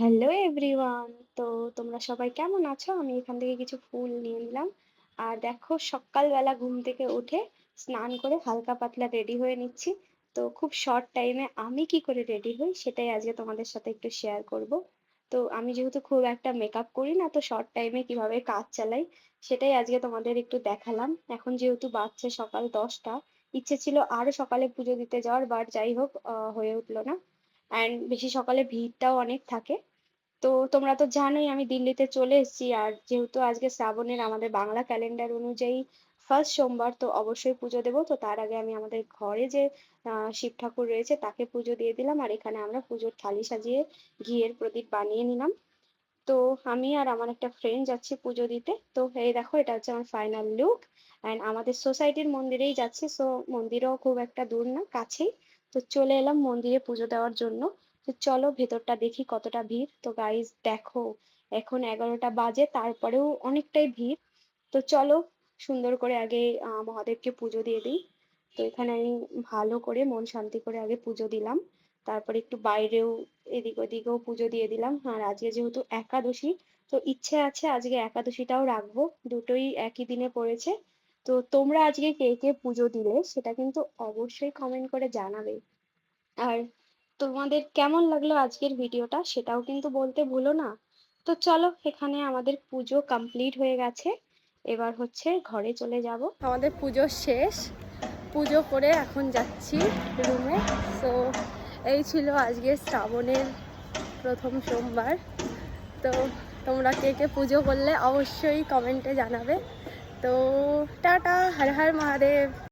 Hello everyone. তো তোমরা সবাই কেমন আছো? আমি এখান থেকে কিছু ফুল নিয়ে নিলাম। আর দেখো, সকালবেলা ঘুম থেকে উঠে স্নান করে হালকা পাতলা রেডি হয়ে নিচ্ছি। তো খুব শর্ট টাইমে আমি কি করে রেডি হই সেটাই আজকে তোমাদের সাথে একটু শেয়ার করব। তো আমি যেহেতু খুব একটা মেকআপ করি না, তো শর্ট টাইমে কিভাবে কাজ চালাই সেটাই আজকে তোমাদের একটু দেখালাম। এখন যেহেতু বাজছে সকাল 10টা, ইচ্ছে ছিল আরো সকালে পুজো দিতে যাওয়ার, বাট যাই হোক হয়ে উঠলো না। অ্যান্ড বেশি সকালে ভিড়টাও অনেক থাকে। তো তোমরা তো জানোই আমি দিল্লিতে চলে এসেছি, আর যেহেতু আজকে শ্রাবণের আমাদের বাংলা ক্যালেন্ডার অনুযায়ী ফার্স্ট সোমবার, তো অবশ্যই পুজো দেবো। তো তার আগে আমি আমাদের ঘরে যে শিব ঠাকুর রয়েছে তাকে পুজো দিয়ে দিলাম, আর এখানে আমরা পুজোর থালি সাজিয়ে ঘিয়ের প্রদীপ বানিয়ে নিলাম। তো আমি আর আমার একটা ফ্রেন্ড যাচ্ছি পুজো দিতে। তো এই দেখো, এটা হচ্ছে আমার ফাইনাল লুক। অ্যান্ড আমাদের সোসাইটির মন্দিরেই যাচ্ছি, সো মন্দিরও খুব একটা দূর না, কাছেই। তো চলে এলাম মন্দিরে পুজো দেওয়ার জন্য। তো চলো ভেতরটা দেখি কতটা ভিড়। তো গাইজ দেখো, এখন 11টা বাজে, তারপরেও অনেকটাই ভিড়। তো চলো সুন্দর করে আগে মহাদেবকে পুজো দিয়ে দিই। তো এখানে আমি ভালো করে মন শান্তি করে আগে পুজো দিলাম। তারপরে একটু বাইরেও এদিক ওদিকেও পুজো দিয়ে দিলাম। আর আজকে যেহেতু একাদশী, তো ইচ্ছে আছে আজকে একাদশীটাও রাখবো। দুটোই একই দিনে পড়েছে। তো তোমরা আজকে কে কে পুজো দিলে সেটা কিন্তু অবশ্যই কমেন্ট করে জানাবে। আর তোমাদের কেমন লাগলো আজকের ভিডিওটা সেটাও কিন্তু বলতে ভুলো না। তো চলো, এখানে আমাদের পুজো কমপ্লিট হয়ে গেছে। এবার হচ্ছে ঘরে চলে যাব। আমাদের পুজো শেষ। পুজো করে এখন যাচ্ছি রুমে। তো এই ছিল আজকে শ্রাবণের প্রথম সোমবার। তো তোমরা কে কে পুজো করলে অবশ্যই কমেন্টে জানাবে। তো টাটা, হর হর মহাদেব।